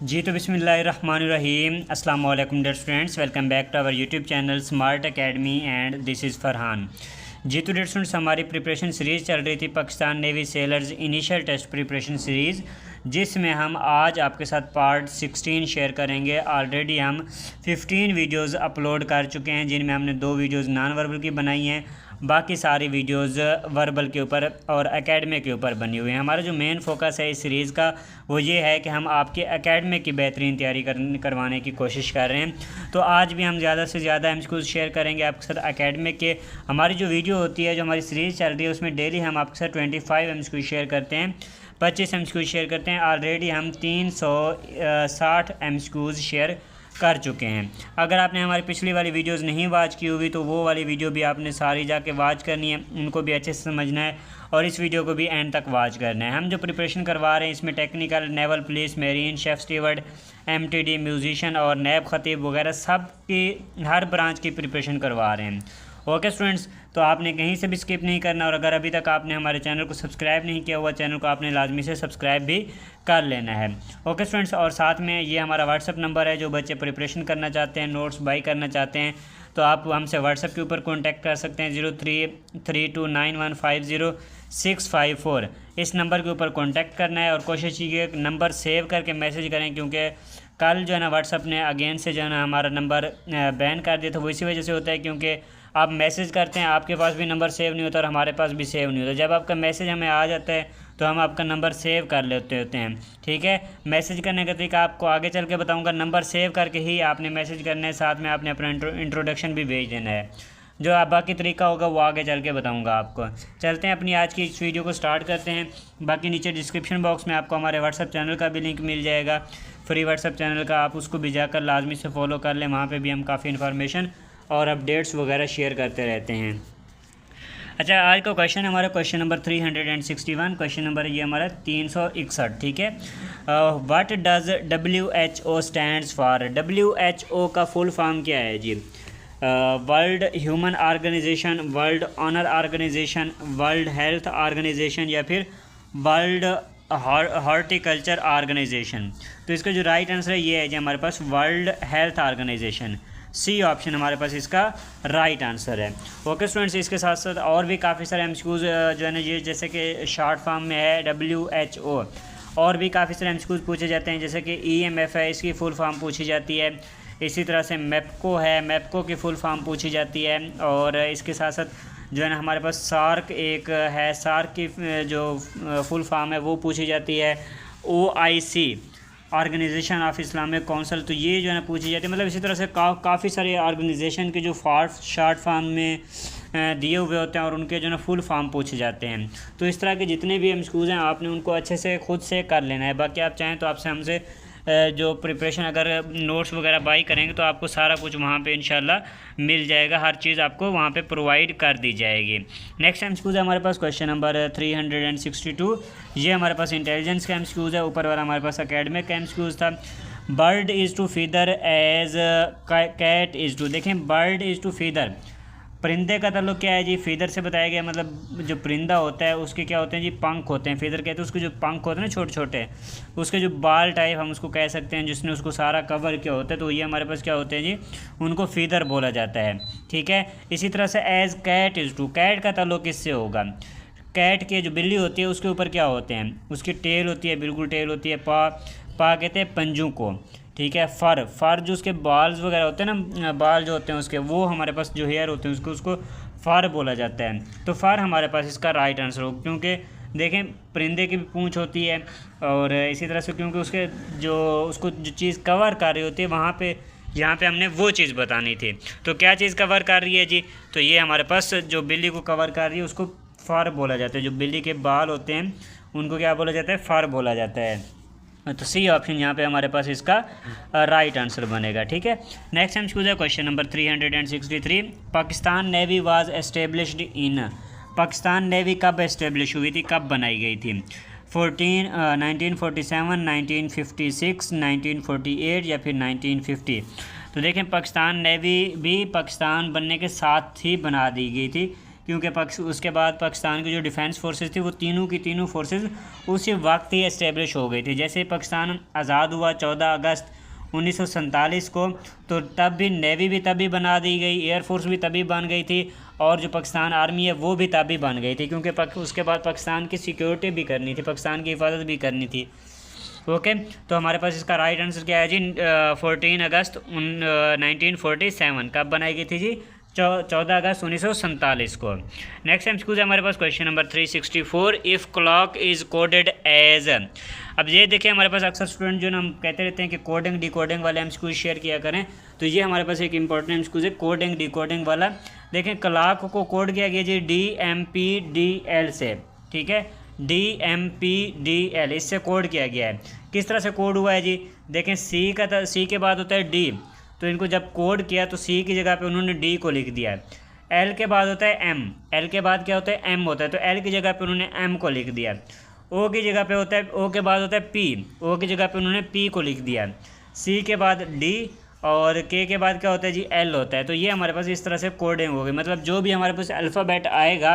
जी तो बिस्मिल्लाहिर्रहमानिर्रहीम अस्सलाम वालेकुम dear students, welcome back to our YouTube channel Smart Academy and this is Farhan. जी तो डियर स्टूडेंट्स, हमारी प्रिपरेशन सीरीज़ चल रही थी Pakistan navy sailors initial test preparation series, जिसमें हम आज आपके साथ पार्ट 16 शेयर करेंगे। ऑलरेडी हम 15 वीडियोज़ अपलोड कर चुके हैं, जिनमें हमने 2 वीडियोज़ नॉन वर्बल की बनाई हैं, बाकी सारी वीडियोस वर्बल के ऊपर और एकेडमिक के ऊपर बनी हुई हैं। हमारा जो मेन फोकस है इस सीरीज़ का वो ये है कि हम आपके एकेडमिक की बेहतरीन तैयारी करवाने की कोशिश कर रहे हैं। तो आज भी हम ज़्यादा से ज़्यादा एमसीक्यूज़ शेयर करेंगे आपके साथ एकेडमिक के। हमारी जो वीडियो होती है, जो हमारी सीरीज़ चल रही है, उसमें डेली हम आपके साथ 25 एमसीक्यूज़ शेयर करते हैं, 25 एमसीक्यूज़ शेयर करते हैं। ऑलरेडी हम 360 एमसीक्यूज़ शेयर कर चुके हैं। अगर आपने हमारी पिछली वाली वीडियोस नहीं वॉच की हुई तो वो वाली वीडियो भी आपने सारी जाके वॉच करनी है, उनको भी अच्छे से समझना है और इस वीडियो को भी एंड तक वॉच करना है। हम जो प्रिपरेशन करवा रहे हैं इसमें technical, naval police, marine, chef steward, MTD, musician और नैब खतीब वगैरह सब की हर ब्रांच की प्रिपरेशन करवा रहे हैं। ओके स्टूडेंट्स, तो आपने कहीं से भी स्किप नहीं करना और अगर अभी तक आपने हमारे चैनल को सब्सक्राइब नहीं किया हुआ, चैनल को आपने लाजमी से सब्सक्राइब भी कर लेना है। ओके स्टूडेंट्स, और साथ में ये हमारा व्हाट्सअप नंबर है, जो बच्चे प्रिपरेशन करना चाहते हैं, नोट्स बाई करना चाहते हैं, तो आप हमसे व्हाट्सअप के ऊपर कॉन्टैक्ट कर सकते हैं। 03329150 इस नंबर के ऊपर कॉन्टैक्ट करना है और कोशिश कीजिए नंबर सेव करके मैसेज करें, क्योंकि कल जो है ना व्हाट्सअप ने अगेन से जो है ना हमारा नंबर बैन कर दिया था। वो इसी वजह से होता है क्योंकि आप मैसेज करते हैं, आपके पास भी नंबर सेव नहीं होता और हमारे पास भी सेव नहीं होता। जब आपका मैसेज हमें आ जाता है तो हम आपका नंबर सेव कर लेते होते हैं। ठीक है, मैसेज करने का तरीका आपको आगे चल के बताऊंगा। नंबर सेव करके ही आपने मैसेज करना है, साथ में आपने अपना इंट्रोडक्शन भी भेज देना है। जो आप बाकी तरीका होगा वो आगे चल के बताऊंगा आपको। चलते हैं अपनी आज की इस वीडियो को स्टार्ट करते हैं। बाकी नीचे डिस्क्रिप्शन बॉक्स में आपको हमारे व्हाट्सअप चैनल का भी लिंक मिल जाएगा, फ्री व्हाट्सअप चैनल का। आप उसको भी जाकर लाजमी से फॉलो कर लें, वहाँ पर भी हम काफ़ी इन्फॉर्मेशन और अपडेट्स वगैरह शेयर करते रहते हैं। अच्छा, आज का क्वेश्चन हमारा क्वेश्चन नंबर 361, क्वेश्चन नंबर ये हमारा 361। ठीक है, what does WHO stands for? WHO का फुल फॉर्म क्या है जी? World human organization, world honour organization, world health organization या फिर वर्ल्ड हॉर्टिकल्चर ऑर्गेनाइजेशन? तो इसका जो राइट आंसर है ये है जी हमारे पास world health organization. C option हमारे पास इसका राइट आंसर है। ओके स्टूडेंट्स, इसके साथ साथ और भी काफ़ी सारे एमसीक्यूज़ जो है ना, ये जैसे कि शॉर्ट फॉर्म में है WHO, और भी काफ़ी सारे एमसीक्यूज़ पूछे जाते हैं, जैसे कि EMF है, इसकी फुल फॉर्म पूछी जाती है। इसी तरह से MEPCO है, MEPCO की फुल फॉर्म पूछी जाती है। और इसके साथ साथ जो है ना हमारे पास सार्क एक है, सार्क की जो फुल फॉर्म है वो पूछी जाती है। OIC, organisation of Islamic council, तो ये जो है ना पूछी जाती है। मतलब इसी तरह से काफ़ी सारे ऑर्गेनाइजेशन के जो शॉर्ट फॉर्म में दिए हुए होते हैं और उनके जो है ना फुल फॉर्म पूछे जाते हैं। तो इस तरह के जितने भी एमसीक्यूज़ हैं आपने उनको अच्छे से खुद से कर लेना है। बाकी आप चाहें तो आपसे हमसे जो प्रिपरेशन अगर नोट्स वगैरह बाई करेंगे तो आपको सारा कुछ वहाँ पे इंशाल्लाह मिल जाएगा, हर चीज़ आपको वहाँ पे प्रोवाइड कर दी जाएगी। नेक्स्ट एमसीक्यूज़ है हमारे पास क्वेश्चन नंबर 362। ये हमारे पास इंटेलिजेंस का एमसीक्यूज़ है, ऊपर वाला हमारे पास एकेडमिक का एमसीक्यूज़ था। Bird is to feather as cat is to. देखें, बर्ड इज़ टू फीदर, परिंदे का ताल्लुक क्या है जी? फीदर से बताया गया, मतलब जो परिंदा होता है उसके क्या होते हैं जी? पंख होते हैं। फीदर कहते हैं उसके जो पंख होते हैं ना छोटे छोटे, उसके जो बाल टाइप हम उसको कह सकते हैं, जिसने उसको सारा कवर किया होता है, तो ये हमारे पास क्या होते हैं जी? उनको फीदर बोला जाता है। ठीक है, इसी तरह से as cat is to, cat का ताल्लुक किससे होगा? कैट की जो बिल्ली होती है उसके ऊपर क्या होते हैं? उसकी टेल होती है, बिल्कुल टेल होती है। पा कहते हैं पंजों को। ठीक है, फर जो उसके बाल्स वगैरह होते हैं ना, बाल जो होते हैं उसके, वो हमारे पास जो हेयर होते हैं उसको फर बोला जाता है। तो फर हमारे पास इसका राइट आंसर हो, क्योंकि देखें परिंदे की भी पूंछ होती है और इसी तरह से क्योंकि उसको जो चीज़ कवर कर रही होती है वहाँ पे, यहाँ पे हमने वो चीज़ बतानी थी। तो क्या चीज़ कवर कर रही है जी? तो ये हमारे पास जो बिल्ली को कवर कर रही है उसको फर बोला जाता है। जो बिल्ली के बाल होते हैं उनको क्या बोला जाता है? फर बोला जाता है। तो सी ऑप्शन यहाँ पे हमारे पास इसका राइट आंसर बनेगा। ठीक है, नेक्स्ट एमसीक्यू है question number 363। Pakistan navy was established in. Pakistan navy कब एस्टेब्लिश हुई थी, कब बनाई गई थी? 1947, 1956, 1948 या फिर 1950? तो देखें, पाकिस्तान नेवी भी पाकिस्तान बनने के साथ ही बना दी गई थी, क्योंकि उसके बाद पाकिस्तान की जो डिफेंस फोर्सेस थी वो तीनों की तीनों फोर्सेस उसी वक्त ही इस्टेब्लिश हो गई थी। जैसे पाकिस्तान आज़ाद हुआ 14 अगस्त 1947 को, तो तब भी नेवी भी तभी बना दी गई, एयरफोर्स भी तभी बन गई थी, और जो पाकिस्तान आर्मी है वो भी तभी बन गई थी, क्योंकि उसके बाद पाकिस्तान की सिक्योरिटी भी करनी थी, पाकिस्तान की हिफाजत भी करनी थी। ओके, तो हमारे पास इसका राइट आंसर क्या है जी? 14 अगस्त 1947 कब बनाई गई थी जी? 14 अगस्त 1947 को। नेक्स्ट एमसीक्यू है हमारे पास question number 364, if clock is coded as. अब ये देखिए हमारे पास अक्सर स्टूडेंट जो ना हम कहते रहते हैं कि कोडिंग डिकोडिंग वाले एमसीक्यू शेयर किया करें, तो ये हमारे पास एक इंपॉर्टेंट एमसीक्यू है कोडिंग डिकोडिंग वाला। देखें क्लॉक को कोड किया गया जी DMPDL से, ठीक है, DMPDL इससे कोड किया गया है। किस तरह से कोड हुआ है जी? देखें सी के बाद होता है डी, तो इनको जब कोड किया तो सी की जगह पे उन्होंने डी को लिख दिया है। एल के बाद होता है एम, एल के बाद क्या होता है? एम होता है, तो एल की जगह पे उन्होंने एम को लिख दिया। ओ की जगह पे होता है, ओ के बाद होता है पी, ओ की जगह पे उन्होंने पी को लिख दिया। सी के बाद डी और के बाद क्या होता है जी? एल होता है। तो ये हमारे पास इस तरह से कोडिंग हो गई, मतलब जो भी हमारे पास अल्फ़ाबेट आएगा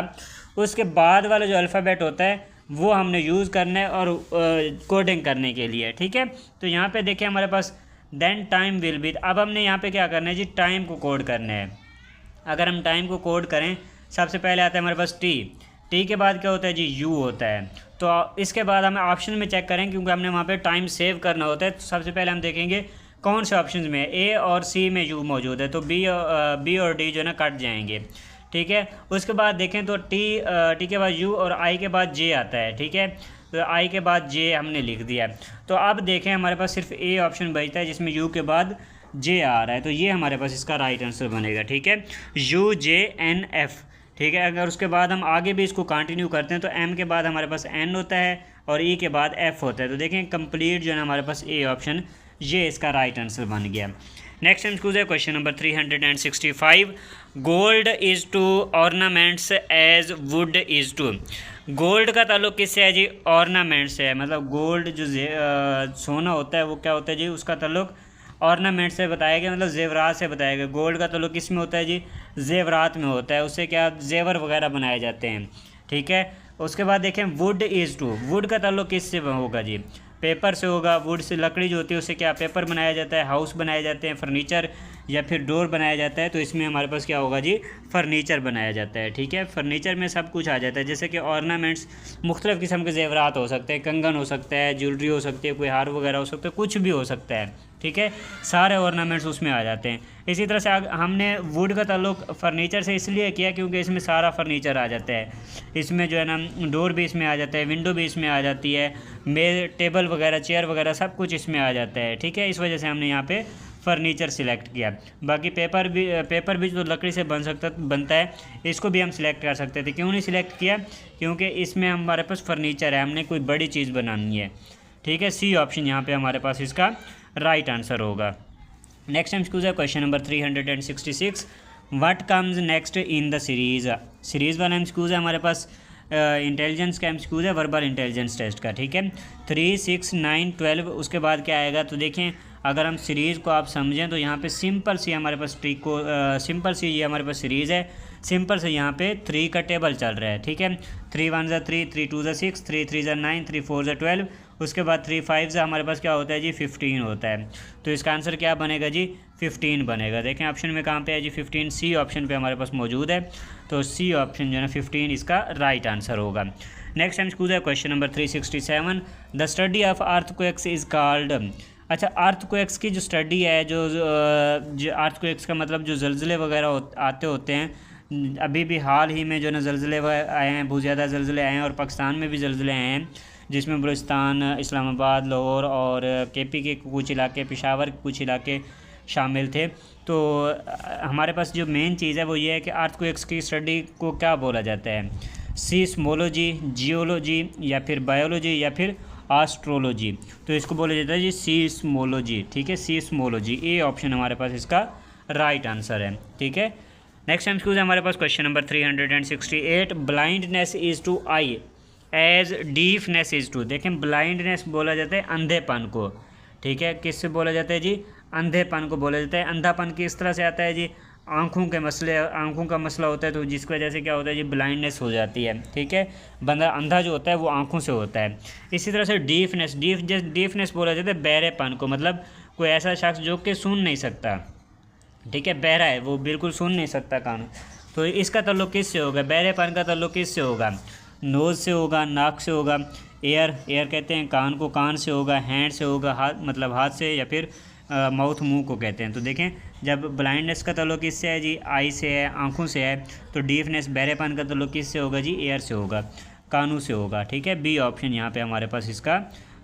उसके बाद वाला जो अल्फ़ाबेट होता है वो हमने यूज़ करना है और कोडिंग करने के लिए, ठीक है। तो यहाँ पे देखिए हमारे पास देन टाइम विल बी, अब हमने यहाँ पे क्या करना है जी? टाइम को कोड करना है। अगर हम टाइम को कोड करें, सबसे पहले आता है हमारे पास टी के बाद क्या होता है जी? यू होता है। तो इसके बाद हमें ऑप्शन में चेक करें, क्योंकि हमने वहाँ पे टाइम सेव करना होता है। तो सबसे पहले हम देखेंगे कौन से ऑप्शन में है, ए और सी में यू मौजूद है, तो बी और डी जो है ना कट जाएंगे, ठीक है। उसके बाद देखें तो टी के बाद यू और आई के बाद जे आता है, ठीक है, तो आई के बाद जे हमने लिख दिया। तो अब देखें हमारे पास सिर्फ ए ऑप्शन बचता है जिसमें यू के बाद जे आ रहा है, तो ये हमारे पास इसका राइट आंसर बनेगा, ठीक है, UJNF, ठीक है। अगर उसके बाद हम आगे भी इसको कंटिन्यू करते हैं तो एम के बाद हमारे पास एन होता है और ई के बाद एफ होता है। तो देखें कंप्लीट जो है ना हमारे पास ए ऑप्शन, ये इसका राइट आंसर बन गया। नेक्स्ट एमसीक्यू है question number 365, gold is to ornaments as wood is to. Gold का ताल्लुक किससे है जी? ऑर्नामेंट से है, मतलब गोल्ड जो सोना होता है वो क्या होता है जी? उसका ताल्लुक ऑर्नामेंट से बताया गया, मतलब जेवरात से बताया गया। गोल्ड का ताल्लुक किस में होता है जी? जेवरात में होता है, उससे क्या जेवर वगैरह बनाए जाते हैं, ठीक है। उसके बाद देखें वुड इज़ टू, वुड का ताल्लुक किससे होगा जी? पेपर से होगा। वुड से लकड़ी जो होती है उससे क्या पेपर बनाया जाता है, हाउस बनाए जाते हैं, फर्नीचर या फिर डोर बनाया जाता है। तो इसमें हमारे पास क्या होगा जी? फर्नीचर बनाया जाता है, ठीक है। फर्नीचर में सब कुछ आ जाता है, जैसे कि ऑर्नामेंट्स मुख्तलिफ़ किस्म के जेवरात हो सकते हैं, कंगन हो सकता है, ज्वेलरी हो सकती है, कोई हार वगैरह हो सकता है, कुछ भी हो सकता है, ठीक है, सारे ऑर्नामेंट्स उसमें आ जाते हैं। इसी तरह से हमने वुड का ताल्लुक फर्नीचर से इसलिए किया क्योंकि इसमें सारा फर्नीचर आ जाता है। इसमें जो है ना डोर भी इसमें आ जाता है, विंडो भी इसमें आ जाती है, मेज टेबल वगैरह चेयर वगैरह सब कुछ इसमें आ जाता है, ठीक है। इस वजह से हमने यहाँ पे फर्नीचर सिलेक्ट किया। बाकी पेपर भी जो लकड़ी से बनता है, इसको भी हम सिलेक्ट कर सकते थे। क्यों नहीं सिलेक्ट किया? क्योंकि इसमें हमारे पास फर्नीचर है, हमने कोई बड़ी चीज़ बनानी है, ठीक है। सी ऑप्शन यहाँ पे हमारे पास इसका राइट आंसर होगा। नेक्स्ट एमसीक्यू है question number 366, what comes next in the series वाला एमसीक्यू है हमारे पास। इंटेलिजेंस का एमसीक्यू है, वर्बल इंटेलिजेंस टेस्ट का, ठीक है। 3, 6, 9, 12 उसके बाद क्या आएगा? तो देखें अगर हम सीरीज़ को आप समझें तो यहाँ पे सिंपल सी हमारे पास ट्रिक को सिंपल सी ये हमारे पास सीरीज़ है, सिंपल से यहाँ पे 3 का टेबल चल रहा है, ठीक है। 3 1 ज़ा 3, 3 2 ज़ा 6, 3 3 ज़ा 9, 3 4 ज़ा 12, उसके बाद 3 5 ज़ा हमारे पास क्या होता है जी? 15 होता है। तो इसका आंसर क्या बनेगा जी? 15 बनेगा। देखें ऑप्शन में कहाँ पे है जी? 15, सी ऑप्शन पे हमारे पास मौजूद है, तो सी ऑप्शन जो है ना 15 इसका राइट आंसर होगा। नेक्स्ट एमसीक्यू है question number 367, the study of earthquakes is called. अच्छा, अर्थक्वेक्स की जो स्टडी है, जो अर्थक्वेक्स का मतलब जो ज़लज़ले वगैरह आते होते हैं, अभी भी हाल ही में जो ना ज़लज़ले आए हैं, बहुत ज़्यादा ज़लज़ले आए हैं और पाकिस्तान में भी ज़लज़ले आए हैं, जिसमें बलूचिस्तान, इस्लामाबाद, लाहौर और केपी के कुछ इलाके, पेशावर के कुछ इलाके शामिल थे। तो हमारे पास जो मेन चीज़ है वो ये है कि अर्थक्वेक्स की स्टडी को क्या बोला जाता है? सीस्मोलॉजी, जियोलॉजी या फिर बायोलॉजी या फिर एस्ट्रोलॉजी। तो इसको बोला जाता है जी सीस्मोलॉजी, ठीक है, सीस्मोलॉजी। ए ऑप्शन हमारे पास इसका राइट आंसर है, ठीक है। नेक्स्ट एमसीक्यू है हमारे पास question number 368, blindness is to eye as deafness is to. देखें ब्लाइंडनेस बोला जाता है अंधेपन को, ठीक है। किससे बोला जाता है जी? अंधेपन को बोला जाता है। अंधापन किस तरह से आता है जी? आँखों का मसला होता है, तो जिसकी वजह से क्या होता है जी, ब्लाइंडनेस हो जाती है। ठीक है, बंदा अंधा जो होता है वो आँखों से होता है। इसी तरह से डीफनेस बोला जाता है बहरेपन को, मतलब कोई ऐसा शख्स जो कि सुन नहीं सकता। ठीक है, बहरा है, वो बिल्कुल सुन नहीं सकता कान। तो इसका ताल्लुक किससे होगा? बहरेपन का ताल्लुक किससे होगा? नोज़ से होगा, नाक से होगा। एयर कहते हैं कान को, कान से होगा। हैंड से होगा, हाथ मतलब हाथ से, या फिर माउथ मुंह को कहते हैं। तो देखें, जब ब्लाइंडनेस का ताल्लुक किससे है जी? आई से है, आँखों से है। तो डीफनेस बहरेपन का ताल्लुक किससे होगा जी? एयर से होगा, कानों से होगा। ठीक है, बी ऑप्शन यहाँ पे हमारे पास इसका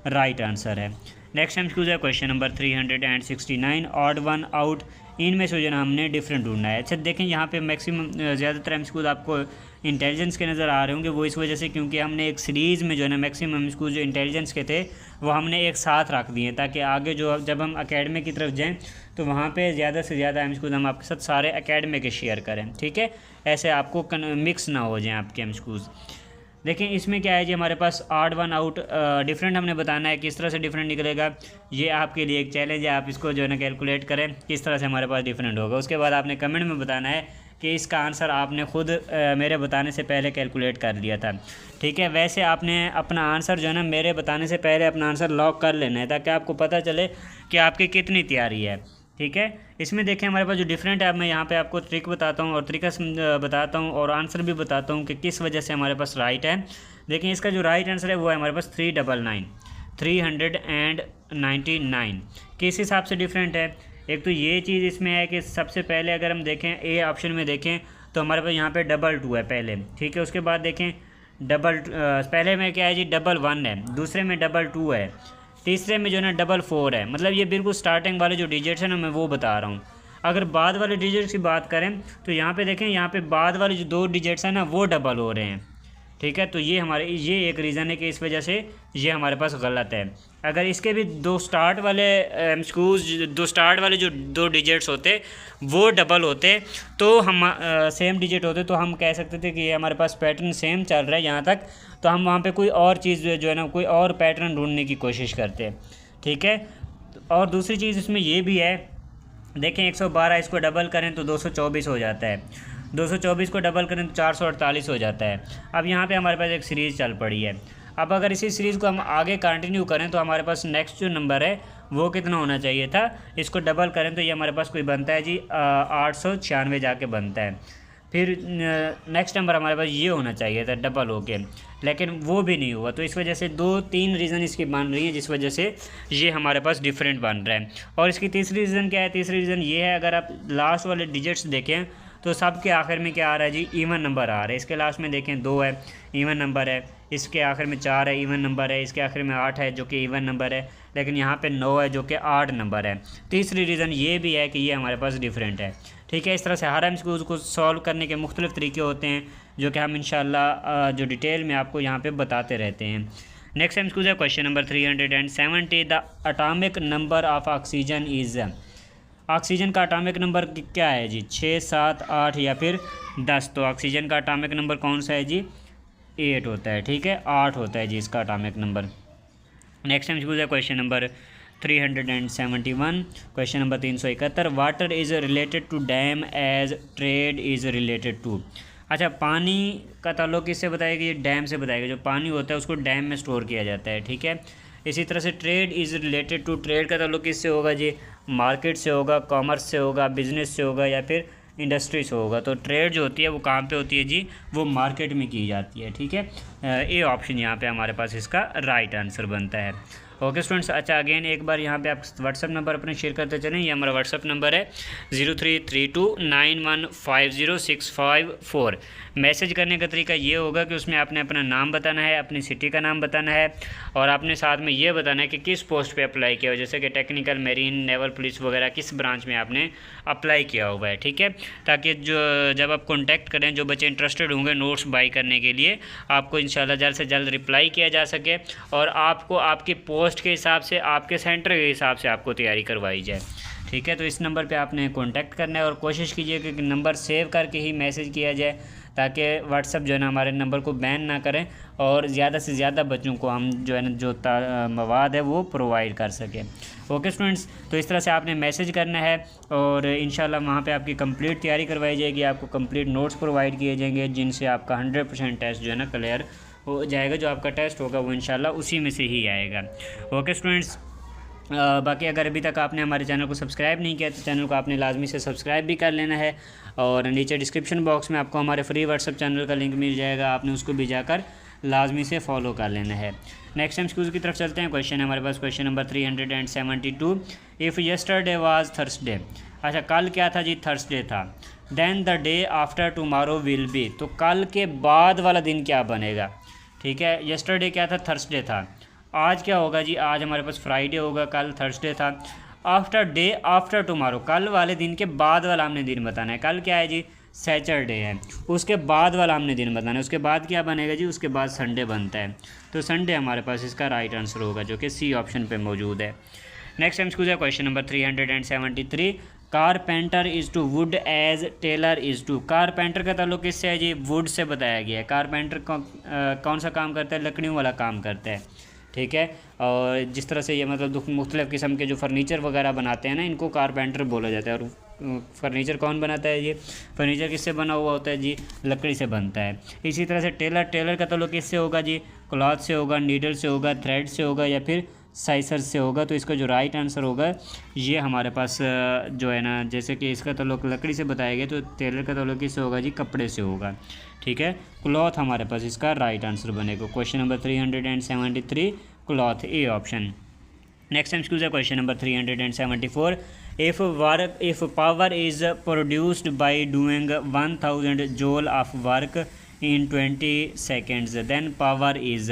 राइट आंसर है। नेक्स्ट टाइम स्कूल है question number 369, odd one out. इनमें से जो है हमने डिफरेंट ढूंढना है। अच्छा देखें, यहाँ पे मैक्सिमम ज़्यादातर एमसीक्यूज आपको इंटेलिजेंस के नज़र आ रहे होंगे। वो इस वजह से क्योंकि हमने एक सीरीज़ में जो है ना मैक्सिमम एमसीक्यूज जो इंटेलिजेंस के थे वो हमने एक साथ रख दिए, ताकि आगे जो जब हम एकेडमिक की तरफ जाएँ तो वहाँ पे ज़्यादा से ज़्यादा एमसीक्यूज हम आपके साथ सारे एकेडमिक के शेयर करें। ठीक है, ऐसे आपको मिक्स ना हो जाए आपके एमसीक्यूज। देखें, इसमें क्या है जी, हमारे पास ऑड वन आउट डिफरेंट हमने बताना है। किस तरह से डिफरेंट निकलेगा, ये आपके लिए एक चैलेंज है। आप इसको जो है ना कैलकुलेट करें किस तरह से हमारे पास डिफरेंट होगा। उसके बाद आपने कमेंट में बताना है कि इसका आंसर आपने खुद मेरे बताने से पहले कैलकुलेट कर लिया था। ठीक है, वैसे आपने अपना आंसर जो है ना मेरे बताने से पहले अपना आंसर लॉक कर लेना है, ताकि आपको पता चले कि आपकी कितनी तैयारी है। ठीक है, इसमें देखें हमारे पास जो डिफरेंट है, मैं यहाँ पे आपको ट्रिक बताता हूँ और तरीका बताता हूँ और आंसर भी बताता हूँ कि किस वजह से हमारे पास राइट है। देखें, इसका जो राइट आंसर है वो है हमारे पास 399 किस हिसाब से डिफरेंट है। एक तो ये चीज़ इसमें है कि सबसे पहले अगर हम देखें ए ऑप्शन में देखें तो हमारे पास यहाँ पे 2 है पहले। ठीक है, उसके बाद देखें पहले में क्या है जी, 1 है, दूसरे में 2 है, तीसरे में जो है ना 4 है। मतलब ये बिल्कुल स्टार्टिंग वाले जो डिजिट्स हैं ना मैं वो बता रहा हूँ। अगर बाद वाले डिजिट्स की बात करें तो यहाँ पे देखें, यहाँ पे बाद वाले जो 2 डिजिट्स हैं ना वो डबल हो रहे हैं। ठीक है, तो ये एक रीज़न है कि इस वजह से ये हमारे पास गलत है। अगर इसके भी दो स्टार्ट वाले जो 2 डिजिट्स होते वो डबल होते तो हम सेम डिजिट होते तो हम कह सकते थे कि ये हमारे पास पैटर्न सेम चल रहा है यहाँ तक, तो हम वहाँ पे कोई और चीज़ जो है ना कोई और पैटर्न ढूंढने की कोशिश करते हैं। ठीक है, और दूसरी चीज़ इसमें ये भी है, देखें 112 इसको डबल करें तो 224 हो जाता है, 224 को डबल करें तो 448 हो जाता है। अब यहाँ पे हमारे पास एक सीरीज़ चल पड़ी है। अब अगर इसी सीरीज़ को हम आगे कंटिन्यू करें तो हमारे पास नेक्स्ट जो नंबर है वो कितना होना चाहिए था, इसको डबल करें तो ये हमारे पास कोई बनता है जी 896 जाके बनता है। फिर नेक्स्ट नंबर हमारे पास ये होना चाहिए था डबल होके, लेकिन वो भी नहीं हुआ। तो इस वजह से 2-3 रीज़न इसकी बन रही है जिस वजह से ये हमारे पास डिफरेंट बन रहा है। और इसकी तीसरी रीज़न क्या है? तीसरी रीज़न ये है, अगर आप लास्ट वाले डिजिट्स देखें तो सब के आखिर में क्या आ रहा है जी, इवन नंबर आ रहा है। इसके लास्ट में देखें 2 है, इवन नंबर है। इसके आखिर में 4 है, इवन नंबर है। इसके आखिर में 8 है जो कि इवन नंबर है, लेकिन यहाँ पे 9 है जो कि 8 नंबर है। तीसरी रीज़न ये भी है कि ये हमारे पास डिफरेंट है। ठीक है, इस तरह से हर एमसीक्यूज़ को सॉल्व करने के मुख्तलिफ़ तरीके होते हैं जो कि हम इंशाल्लाह जो डिटेल में आपको यहाँ पे बताते रहते हैं। नेक्स्ट एमसीक्यूज़ है question number 370, the atomic number of oxygen is. Oxygen का एटॉमिक नंबर क्या है जी? 6, 7, 8 या फिर 10। तो ऑक्सीजन का एटॉमिक नंबर कौन सा है जी? 8 होता है। ठीक है, 8 होता है जी इसका एटॉमिक नंबर। नेक्स्ट एमसीक्यूज़ है question number 371, question number 371, water is related to dam as trade is related to. अच्छा, पानी का ताल्लुक किससे बताएगा? ये डैम से बताएगा। जो पानी होता है उसको डैम में स्टोर किया जाता है। ठीक है, इसी तरह से trade is related to, trade का ताल्लुक किससे होगा जी? मार्केट से होगा, कॉमर्स से होगा, बिजनेस से होगा या फिर इंडस्ट्री से होगा। तो ट्रेड जो होती है वो कहाँ पे होती है जी? वो मार्केट में की जाती है। ठीक है, ए ऑप्शन यहाँ पे हमारे पास इसका राइट आंसर बनता है। ओके स्टूडेंट्स, अच्छा अगेन एक बार यहाँ पे आप व्हाट्सअप नंबर अपने शेयर करते चलें। ये हमारा व्हाट्सअप नंबर है 0332915065 मैसेज करने का तरीका ये होगा कि उसमें आपने अपना नाम बताना है, अपनी सिटी का नाम बताना है और आपने साथ में ये बताना है कि किस पोस्ट पे अप्लाई किया हो, जैसे कि टेक्निकल, मेरीन, नेवल पुलिस वगैरह किस ब्रांच में आपने अप्लाई किया हुआ है। ठीक है, ताकि जब आप कॉन्टैक्ट करें, जो बच्चे इंटरेस्टेड होंगे नोट्स बाई करने के लिए, आपको इंशाल्लाह जल्द से जल्द रिप्लाई किया जा सके और आपको आपकी पोस्ट के हिसाब से, आपके सेंटर के हिसाब से आपको तैयारी करवाई जाए। ठीक है, तो इस नंबर पे आपने कांटेक्ट करना है और कोशिश कीजिए कि नंबर सेव करके ही मैसेज किया जाए, ताकि व्हाट्सअप जो है ना हमारे नंबर को बैन ना करें और ज़्यादा से ज़्यादा बच्चों को हम जो है ना जो मवाद है वो प्रोवाइड कर सकें। ओके स्टूडेंट्स, तो इस तरह से आपने मैसेज करना है और इंशाल्लाह वहाँ पे आपकी कंप्लीट तैयारी करवाई जाएगी, आपको कंप्लीट नोट्स प्रोवाइड किए जाएंगे जिनसे आपका 100% टेस्ट जो है ना क्लियर हो जाएगा। जो आपका टेस्ट होगा वो इंशाल्लाह उसी में से ही आएगा। ओके स्टूडेंट्स, बाकी अगर अभी तक आपने हमारे चैनल को सब्सक्राइब नहीं किया तो चैनल को आपने लाजमी से सब्सक्राइब भी कर लेना है और नीचे डिस्क्रिप्शन बॉक्स में आपको हमारे फ्री व्हाट्सअप चैनल का लिंक मिल जाएगा, आपने उसको भी जाकर लाजमी से फॉलो कर लेना है। नेक्स्ट एमसीक्यूज की तरफ चलते हैं। क्वेश्चन है हमारे पास question number 372। If yesterday was Thursday, अच्छा कल क्या था जी? थर्सडे था। Then the day after tomorrow will be, तो कल के बाद वाला दिन क्या बनेगा? ठीक है, यस्टरडे क्या था? थर्सडे था। आज क्या होगा जी? आज हमारे पास फ्राइडे होगा, कल थर्सडे था। आफ्टर डे आफ्टर टुमारो, कल वाले दिन के बाद वाला हमने दिन बताना है। कल क्या है जी? सैटरडे है। उसके बाद वाला हमने दिन बताना है। उसके बाद क्या बनेगा जी? उसके बाद संडे बनता है, तो संडे हमारे पास इसका राइट आंसर होगा जो कि सी ऑप्शन पे मौजूद है। नेक्स्ट एमसीक्यू है question number 373। Carpenter is to wood as tailor is to, carpenter का ताल्लुक किससे है जी? वुड से बताया गया है। कारपेंटर कौन सा काम करता है? लकड़ियों वाला काम करता है, ठीक है। और जिस तरह से ये मतलब मुख्तलिफ़ किस्म के जो फर्नीचर वगैरह बनाते हैं ना, इनको कारपेंटर बोला जाता है। और फर्नीचर कौन बनाता है? ये फर्नीचर किससे बना हुआ होता है जी? लकड़ी से बनता है। इसी तरह से टेलर का ताल्लुक किससे होगा जी? क्लॉथ से होगा, नीडल से होगा, थ्रेड से होगा या फिर साइसर से होगा। तो इसका जो राइट आंसर होगा ये हमारे पास जो है ना, जैसे कि इसका ताल्लुक लकड़ी से बताया गया, तो टेलर का ताल्लुक किससे होगा जी? कपड़े से होगा, ठीक है। क्लॉथ हमारे पास इसका राइट आंसर बनेगा। Question number 373 cloth, A option. Next MCQ है question number 374। If power is produced by doing 1000 joule of work in 20 seconds then power is,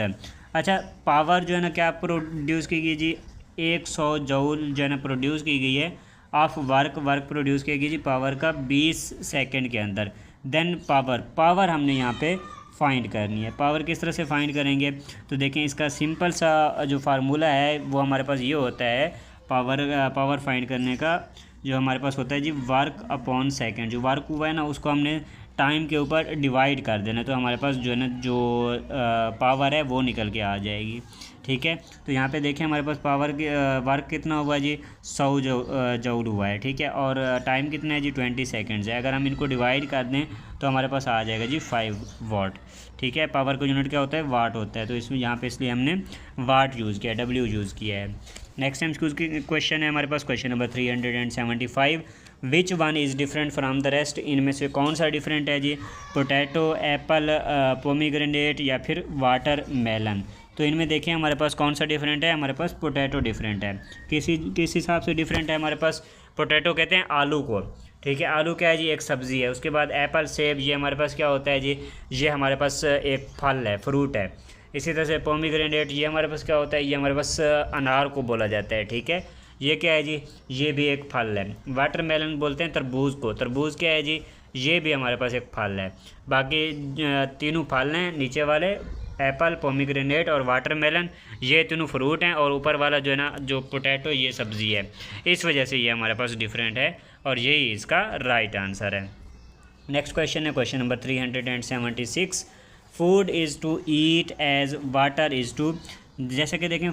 अच्छा पावर जो है ना क्या प्रोड्यूस की गई जी? 100 जूल जो है ना प्रोड्यूस की गई है ऑफ वर्क प्रोड्यूस की गई जी पावर का 20 सेकंड के अंदर। देन पावर हमने यहाँ पे फाइंड करनी है। पावर किस तरह से फाइंड करेंगे? तो देखें, इसका सिंपल सा जो फार्मूला है वो हमारे पास ये होता है पावर फाइंड करने का, जो हमारे पास होता है जी वर्क अपॉन सेकंड। जो वर्क हुआ है ना उसको हमने टाइम के ऊपर डिवाइड कर देना, तो हमारे पास जो है ना जो पावर है वो निकल के आ जाएगी, ठीक है। तो यहाँ पे देखें हमारे पास पावर की वर्क कितना हुआ जी? 100 जूल हुआ है, ठीक है। और टाइम कितना है जी? 20 सेकंड्स है। अगर हम इनको डिवाइड कर दें तो हमारे पास आ जाएगा जी 5 वाट, ठीक है। पावर का यूनिट क्या होता है? वाट होता है। तो इसमें यहाँ पे इसलिए हमने वाट यूज़ किया, W यूज़ किया है। नेक्स्ट एमसीक्यू की क्वेश्चन है हमारे पास question number 375। Which one is different from the rest, इनमें से कौन सा डिफरेंट है जी? पोटैटो, एप्पल, पोमीग्रेनेट या फिर वाटर मेलन। तो इनमें देखें हमारे पास कौन सा डिफरेंट है? हमारे पास पोटैटो डिफरेंट है। किस हिसाब से डिफरेंट है? हमारे पास पोटैटो कहते हैं आलू को, ठीक है। आलू क्या है जी? एक सब्ज़ी है। उसके बाद एप्पल, सेब, ये हमारे पास क्या होता है जी? ये हमारे पास एक फल है, फ्रूट है। इसी तरह से पोमीग्रेनेट, ये हमारे पास क्या होता है? ये हमारे पास अनार को बोला जाता है, ठीक है। ये क्या है जी? ये भी एक फल है। वाटरमेलन बोलते हैं तरबूज को। तरबूज क्या है जी? ये भी हमारे पास एक फल है। बाकी तीनों फल हैं नीचे वाले, एप्पल, पोमीग्रेनेट और वाटरमेलन, ये तीनों फ्रूट हैं। और ऊपर वाला जो है ना जो पोटैटो, ये सब्ज़ी है। इस वजह से ये हमारे पास डिफरेंट है और यही इसका राइट आंसर है। नेक्स्ट क्वेश्चन है question number 376। Food is to eat as water is to, जैसे कि देखें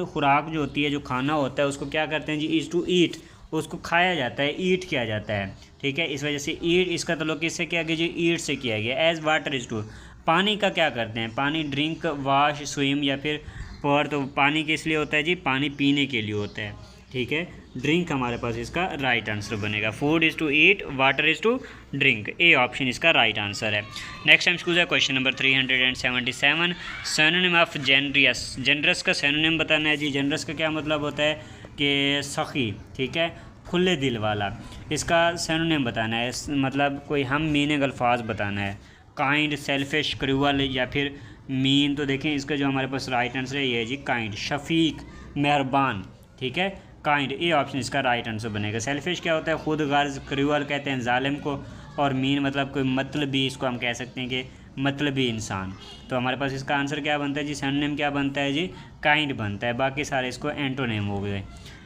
खुराक जो होती है, जो खाना होता है, उसको क्या करते हैं जी? इज़ टू ईट, उसको खाया जाता है, ईट किया जाता है, ठीक है। इस वजह से ईट, इसका ताल्लुक किससे किया गया जी? ईट से किया गया। एज वाटर इज़ टू, पानी का क्या करते हैं? पानी ड्रिंक, वाश, स्विम या फिर पर, तो पानी किस लिए होता है जी? पानी पीने के लिए होता है, ठीक है। ड्रिंक हमारे पास इसका राइट आंसर बनेगा। Food is to eat, water is to drink, A option इसका राइट आंसर है। नेक्स्ट एमसीक्यू है question number 377। Synonym of generous, generous का सिनोनिम बताना है जी। जेनरस का क्या मतलब होता है? कि सखी, ठीक है, खुले दिल वाला। इसका सिनोनिम बताना है, मतलब कोई हम मीनिंग अल्फाज बताना है। काइंड, सेल्फिश, क्रूअल या फिर मीन। तो देखें इसका जो हमारे पास राइट आंसर है ये है जी काइंड, शफीक, मेहरबान, ठीक है। काइंड, ए ऑप्शन इसका राइट आंसर बनेगा। सेल्फिश क्या होता है? खुद गर्ज, क्रूअल कहते हैं जालिम को, और मीन मतलब कोई मतलबी, इसको हम कह सकते हैं कि मतलबी इंसान। तो हमारे पास इसका आंसर क्या बनता है जी? सिनोनिम क्या बनता है जी? काइंड बनता है। बाकी सारे इसको एंटोनिम हो गए।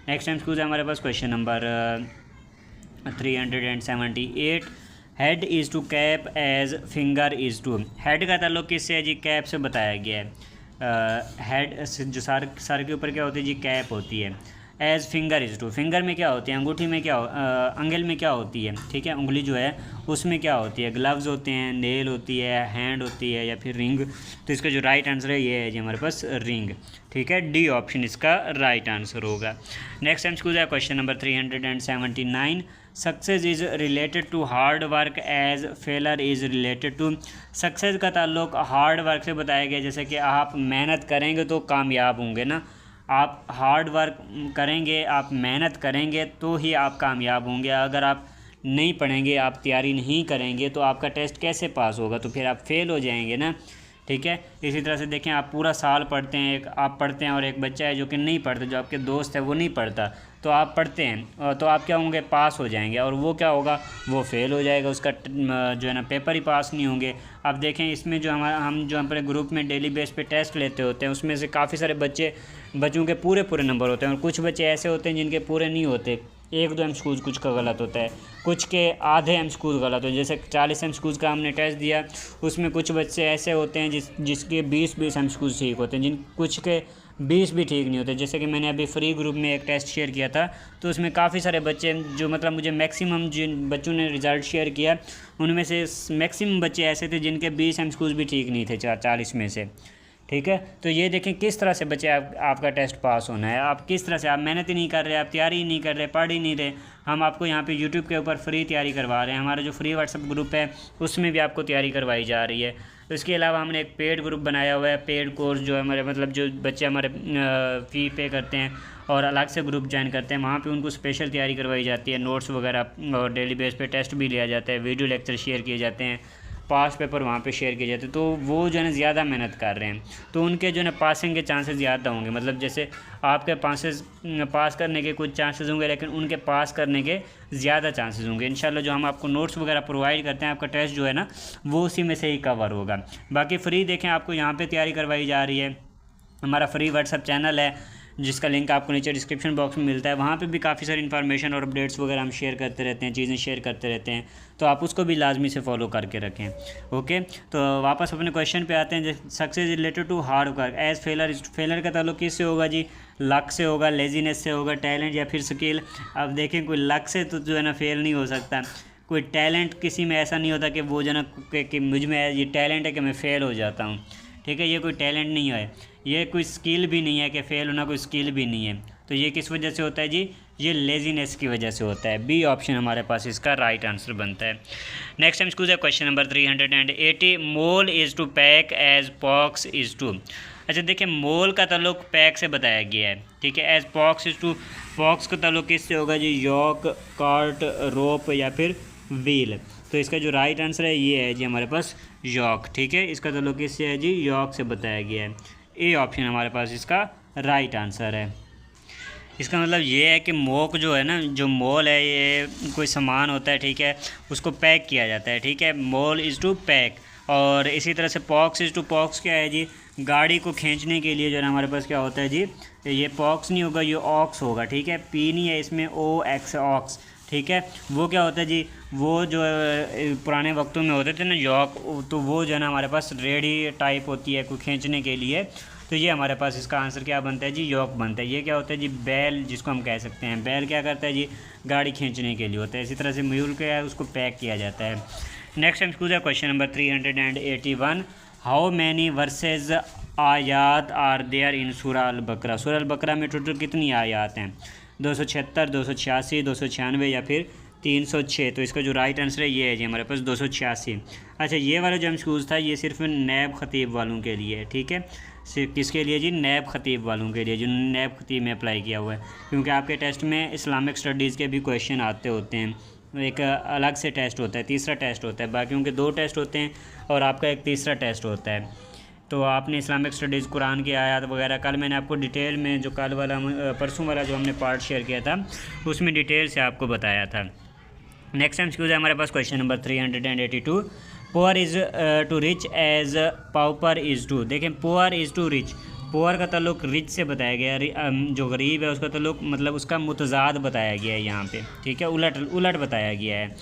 नेक्स्ट टाइम है हमारे पास question number 378। Head is to cap as finger is to. Head का ताल्लुक किससे है जी? कैप से बताया गया है। हेड जो सर के ऊपर क्या होती है जी? कैप होती है। As finger is to, finger में क्या होती है? अंगूठी में क्या अंगल में क्या होती है? ठीक है, उंगली जो है उसमें क्या होती है? ग्लव्स होते हैं, नेल होती है, हैंड होती है, या फिर रिंग। तो इसका जो राइट आंसर है ये है जी हमारे पास रिंग। ठीक है, डी ऑप्शन इसका राइट आंसर होगा। नेक्स्ट टाइम स्कूल है question number 379। Success is related to hard work as failure is related to. Success का ताल्लुक हार्ड वर्क से बताया गया, जैसे कि आप मेहनत करेंगे तो कामयाब होंगे ना। आप हार्ड वर्क करेंगे, आप मेहनत करेंगे तो ही आप कामयाब होंगे। अगर आप नहीं पढ़ेंगे, आप तैयारी नहीं करेंगे तो आपका टेस्ट कैसे पास होगा? तो फिर आप फेल हो जाएंगे ना। ठीक है, इसी तरह से देखें, आप पूरा साल पढ़ते हैं, एक आप पढ़ते हैं और एक बच्चा है जो कि नहीं पढ़ता, जो आपके दोस्त है वो नहीं पढ़ता, तो आप पढ़ते हैं तो आप क्या होंगे? पास हो जाएंगे। और वो क्या होगा? वो फेल हो जाएगा, उसका जो है ना पेपर ही पास नहीं होंगे। आप देखें इसमें जो हम जो अपने ग्रुप में डेली बेस पे टेस्ट लेते होते हैं, उसमें से काफ़ी सारे बच्चों के पूरे नंबर होते हैं, और कुछ बच्चे ऐसे होते हैं जिनके पूरे नहीं होते। 1-2 MCQs कुछ का गलत होता है, कुछ के आधे MCQs गलत होते हैं। जैसे 40 MCQs का हमने टेस्ट दिया, उसमें कुछ बच्चे ऐसे होते हैं जिसके 20 MCQs ठीक होते हैं, कुछ के 20 भी ठीक नहीं होते। जैसे कि मैंने अभी फ्री ग्रुप में एक टेस्ट शेयर किया था, तो उसमें काफ़ी सारे बच्चे जो मतलब मुझे मैक्सिमम जिन बच्चों ने रिज़ल्ट शेयर किया, उनमें से मैक्सिमम बच्चे ऐसे थे जिनके 20 MCQs भी ठीक नहीं थे 40 में से। ठीक है, तो ये देखें किस तरह से बच्चे आपका टेस्ट पास होना है। आप किस तरह से, आप मेहनत ही नहीं कर रहे, आप तैयारी ही नहीं कर रहे, पढ़ ही नहीं रहे। हम आपको यहाँ पे YouTube के ऊपर फ्री तैयारी करवा रहे हैं। हमारा जो फ्री व्हाट्सएप ग्रुप है उसमें भी आपको तैयारी करवाई जा रही है। इसके अलावा हमने एक पेड ग्रुप बनाया हुआ है, पेड कोर्स जो हमारे मतलब जो बच्चे हमारे फ़ी पे करते हैं और अलग से ग्रुप ज्वाइन करते हैं, वहाँ पे उनको स्पेशल तैयारी करवाई जाती है, नोट्स वगैरह, और डेली बेस पे टेस्ट भी लिया जाता है, वीडियो लेक्चर शेयर किए जाते हैं, पास पेपर वहाँ पे शेयर किए जाते हैं। तो वो जो है ना ज़्यादा मेहनत कर रहे हैं, तो उनके जो है ना पासिंग के चांसेस ज़्यादा होंगे। मतलब जैसे आपके पास करने के कुछ चांसेस होंगे, लेकिन उनके पास करने के ज़्यादा चांसेस होंगे। इंशाल्लाह जो हम आपको नोट्स वगैरह प्रोवाइड करते हैं, आपका टेस्ट जो है ना वो उसी में से ही कवर होगा। बाकी फ्री देखें, आपको यहाँ पर तैयारी करवाई जा रही है। हमारा फ्री व्हाट्सएप चैनल है जिसका लिंक आपको नीचे डिस्क्रिप्शन बॉक्स में मिलता है, वहाँ पे भी काफ़ी सारी इन्फॉर्मेशन और अपडेट्स वगैरह हम शेयर करते रहते हैं, चीज़ें शेयर करते रहते हैं, तो आप उसको भी लाजमी से फॉलो करके रखें। ओके, तो वापस अपने क्वेश्चन पे आते हैं। Success related to hard work as failure का ताल्लुक किससे होगा जी? लक से होगा, लेजीनेस से होगा, टैलेंट या फिर स्किल। अब देखें, कोई लक से तो जो है ना फेल नहीं हो सकता, कोई टैलेंट किसी में ऐसा नहीं होता कि वो जो है ना कि मुझ में ये टैलेंट है कि मैं फ़ेल हो जाता हूँ। ठीक है, ये कोई टैलेंट नहीं है, ये कोई स्किल भी नहीं है कि फ़ेल होना कोई स्किल भी नहीं है। तो ये किस वजह से होता है जी? ये लेजीनेस की वजह से होता है। बी ऑप्शन हमारे पास इसका राइट आंसर बनता है। नेक्स्ट टाइम स्कूल है question number 380। Mole is to pack as pox is to. अच्छा देखिए, मोल का ताल्लुक पैक से बताया गया है। ठीक है, as pox is to, pox का ताल्लुक किससे होगा जी? यॉक, कार्ट, रोप या फिर व्हील। तो इसका जो राइट आंसर है ये है जी हमारे पास यॉक। ठीक है, इसका ताल्लुक किससे है जी? यॉक से बताया गया है। ए ऑप्शन हमारे पास इसका राइट आंसर है। इसका मतलब ये है कि मोक जो है ना, जो मोल है ये कोई सामान होता है, ठीक है, उसको पैक किया जाता है। ठीक है, मोल इज़ टू पैक। और इसी तरह से पॉक्स इज़ टू, पॉक्स क्या है जी? गाड़ी को खींचने के लिए जो है ना हमारे पास क्या होता है जी? ये पॉक्स नहीं होगा, ये ऑक्स होगा। ठीक है, पी नहीं है इसमें, OX ऑक्स। ठीक है, वो क्या होता है जी? वो जो पुराने वक्तों में होते थे ना यॉक, तो वो जो है ना हमारे पास रेडी टाइप होती है कोई खींचने के लिए। तो ये हमारे पास इसका आंसर क्या बनता है जी? यॉक बनता है। ये क्या होता है जी? बैल, जिसको हम कह सकते हैं। बैल क्या करता है जी? गाड़ी खींचने के लिए होता है। इसी तरह से म्यूल क्या है? उसको पैक किया जाता है। नेक्स्ट टाइम स्कूल है question number 381। How many versus आयात आर देयर इन सूरह अल बकरा। सूरह अल बकरा में टोटल कितनी आयात हैं? 276, 286, 296 या फिर 306। तो इसका जो राइट आंसर है ये है जी हमारे पास 286। अच्छा, ये वाला जो MCQs था ये सिर्फ नैब ख़तीब वालों के लिए है। ठीक है, सिर्फ किसके लिए जी? नैब ख़तीब वालों के लिए, जो नैब ख़तीब में अप्लाई किया हुआ है। क्योंकि आपके टेस्ट में इस्लामिक स्टडीज़ के भी क्वेश्चन आते होते हैं, एक अलग से टेस्ट होता है, तीसरा टेस्ट होता है। बाकियों के 2 टेस्ट होते हैं और आपका एक तीसरा टेस्ट होता है। तो आपने इस्लामिक स्टडीज़, कुरान की आयत वगैरह, कल मैंने आपको डिटेल में जो कल वाला परसों वाला जो हमने पार्ट शेयर किया था उसमें डिटेल से आपको बताया था। नेक्स्ट टाइम स्कूल है हमारे पास question number 382। Poor is to rich as pauper is to. देखें, poor is to rich, poor का ताल्लुक रिच से बताया गया, जो गरीब है उसका ताल्लुक मतलब उसका मुतज़ाद बताया गया है यहाँ पे। ठीक है, उलट बताया गया है।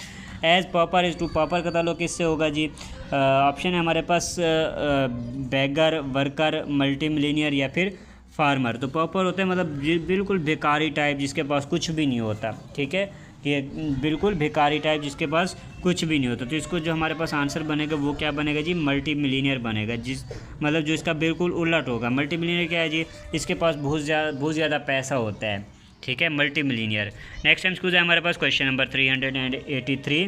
As pauper is to, pauper का ताल्लुक किससे होगा जी? ऑप्शन है हमारे पास बेगर, वर्कर, मल्टी मिलीनियर या फिर फार्मर। तो पॉपर होता है मतलब बिल्कुल भिखारी टाइप जिसके पास कुछ भी नहीं होता, ठीक है, कि बिल्कुल भिखारी टाइप जिसके पास कुछ भी नहीं होता। तो इसको जो हमारे पास आंसर बनेगा वो क्या बनेगा जी? मल्टी मिलीनियर बनेगा, जिस मतलब जो इसका बिल्कुल उलट होगा। मल्टी मिलीनियर क्या है जी? इसके पास बहुत ज़्यादा पैसा होता है, ठीक है, multi millionaire. Next time school है हमारे पास question number 383।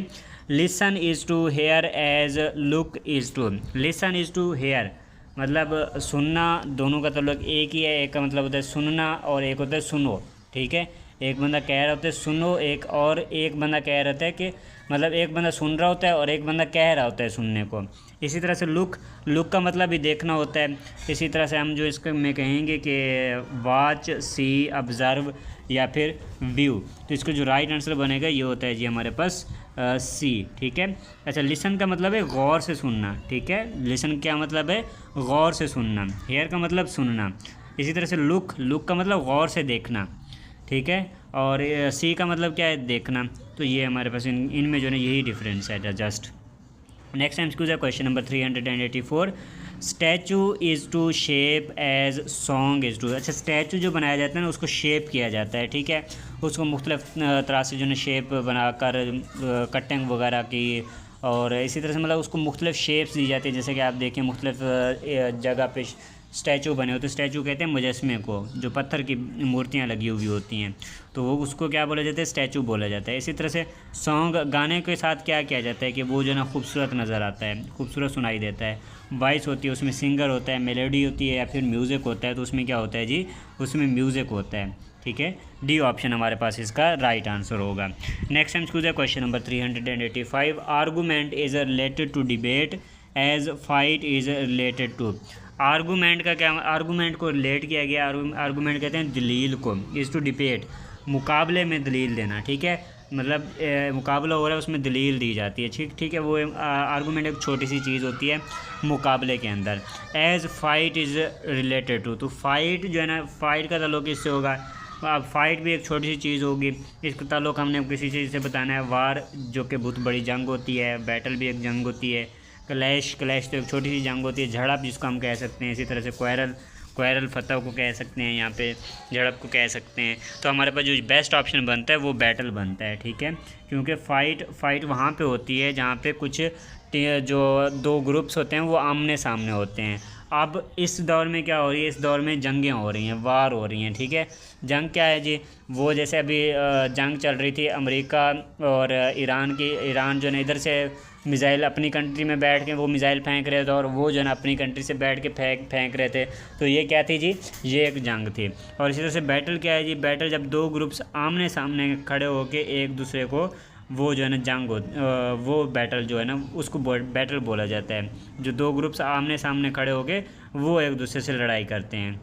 Listen is to hear as look is to. Listen is to hear मतलब सुनना, दोनों का ताल्लुक एक ही है। एक का मतलब होता है सुनना और एक होता है सुनो, ठीक है। एक बंदा कह रहा होता है सुनो, एक बंदा कह रहा है कि मतलब एक बंदा सुन रहा होता है और एक बंदा कह रहा होता है सुनने को। इसी तरह से लुक का मतलब भी देखना होता है। इसी तरह से हम जो इसको में कहेंगे कि वॉच, सी, ऑब्ज़र्व या फिर व्यू। तो इसको जो राइट आंसर बनेगा ये होता है जी हमारे पास सी, ठीक है। अच्छा, लिसन का मतलब है गौर से सुनना, ठीक है। लिसन क्या मतलब है? गौर से सुनना। हेयर का मतलब सुनना। इसी तरह से लुक का मतलब गौर से देखना, ठीक है। और सी का मतलब क्या है? देखना। तो ये हमारे पास इनमें जो है यही डिफरेंस है जस्ट। नेक्स्ट टाइम स्कूल है question number 384। Statue is to shape as song is to. अच्छा, स्टैचू जो बनाया जाता है ना उसको शेप किया जाता है, ठीक है। उसको मुख्तलिफ तरह से जो है शेप बनाकर कटिंग वगैरह की, और इसी तरह से मतलब उसको मुख्तलिफ शेप्स दी जाती है। जैसे कि आप देखें मुख्तलिफ जगह पे स्टैचू बने होते हैं। स्टैचू कहते हैं मुजस्मे को, जो पत्थर की मूर्तियाँ लगी हुई होती हैं, तो वो उसको क्या बोला जाता है? स्टैचू बोला जाता है। इसी तरह से सॉन्ग, गाने के साथ क्या किया जाता है कि वो जो है ना खूबसूरत नज़र आता है, खूबसूरत सुनाई देता है। वॉइस होती है, उसमें सिंगर होता है, मेलोडी होती है या फिर म्यूज़िक होता है। तो उसमें क्या होता है जी? उसमें म्यूज़िक होता है, ठीक है। डी ऑप्शन हमारे पास इसका राइट आंसर होगा। नेक्स्ट टाइम स्कूल है question number 385। Argument is related to debate as fight is related to. Argument का क्या? आर्गूमेंट को रिलेट किया गया। आर्गूमेंट कहते हैं दलील को। इज़ टू डिबेट, मुकाबले में दलील देना, ठीक है। मतलब मुकाबला हो रहा है उसमें दलील दी जाती है, ठीक है। वो आर्गूमेंट एक छोटी सी चीज़ होती है मुकाबले के अंदर। As fight is related to, तो फाइट जो है ना, फाइट का ताल्लुक इससे होगा। अब फाइट भी एक छोटी सी चीज़ होगी, इसका ताल्लुक हमने किसी चीज़ से बताना है। वार जो कि बहुत बड़ी जंग होती है, बैटल भी एक जंग होती है। क्लैश तो एक छोटी सी जंग होती है। झड़प जिसको हम कह सकते हैं। इसी तरह से क्वारल फतह को कह सकते हैं, यहाँ पे झड़प को कह सकते हैं। तो हमारे पास जो बेस्ट ऑप्शन बनता है वो बैटल बनता है, ठीक है। क्योंकि फ़ाइट वहाँ पे होती है जहाँ पे कुछ जो दो ग्रुप्स होते हैं वो आमने सामने होते हैं। अब इस दौर में क्या हो रही है? इस दौर में जंगें हो रही हैं, वार हो रही हैं, ठीक है। जंग क्या है जी? वो जैसे अभी जंग चल रही थी अमेरिका और ईरान की। ईरान जो है इधर से मिज़ाइल अपनी कंट्री में बैठ के वो मिज़ाइल फेंक रहे थे और वो जो है ना अपनी कंट्री से बैठ के फेंक रहे थे। तो ये क्या थी जी? ये एक जंग थी। और इसी तरह से बैटल क्या है जी? बैटल जब दो ग्रुप्स आमने सामने खड़े होकर एक दूसरे को वो जो है ना जंग वो बैटल जो है ना उसको बैटल बोला जाता है। जो दो ग्रुप्स आमने सामने खड़े होकर वो एक दूसरे से लड़ाई करते हैं।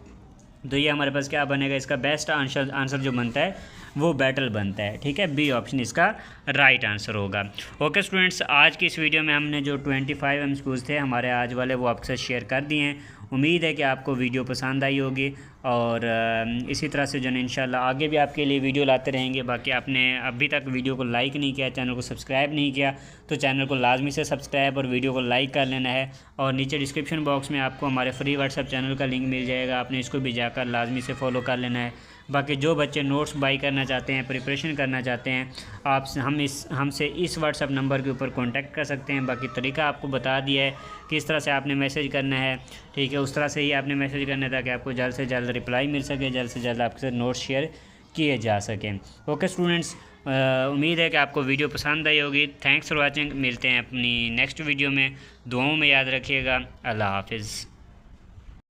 तो ये हमारे पास क्या बनेगा? इसका बेस्ट आंसर जो बनता है वो बैटल बनता है, ठीक है। बी ऑप्शन इसका राइट आंसर होगा। ओके स्टूडेंट्स, आज की इस वीडियो में हमने जो 25 MCQs थे हमारे आज वाले वो आपके साथ शेयर कर दिए हैं। उम्मीद है कि आपको वीडियो पसंद आई होगी और इसी तरह से जो है इंशाल्लाह आगे भी आपके लिए वीडियो लाते रहेंगे। बाकी आपने अभी तक वीडियो को लाइक नहीं किया, चैनल को सब्सक्राइब नहीं किया, तो चैनल को लाजमी से सब्सक्राइब और वीडियो को लाइक कर लेना है। और नीचे डिस्क्रिप्शन बॉक्स में आपको हमारे फ्री व्हाट्सएप चैनल का लिंक मिल जाएगा, आपने इसको भी जाकर लाजमी से फॉलो कर लेना है। बाकी जो बच्चे नोट्स बाई करना चाहते हैं, प्रिपरेशन करना चाहते हैं, आप हमसे इस व्हाट्सएप नंबर के ऊपर कांटेक्ट कर सकते हैं। बाकी तरीका आपको बता दिया है किस तरह से आपने मैसेज करना है, ठीक है। उस तरह से ही आपने मैसेज करना है ताकि आपको जल्द से जल्द रिप्लाई मिल सके, जल्द से जल्द आपके साथ नोट्स शेयर किए जा सकें। ओके स्टूडेंट्स, उम्मीद है कि आपको वीडियो पसंद आई होगी। Thanks for watching. मिलते हैं अपनी नेक्स्ट वीडियो में। दुआओं में याद रखिएगा। अल्लाह हाफिज़।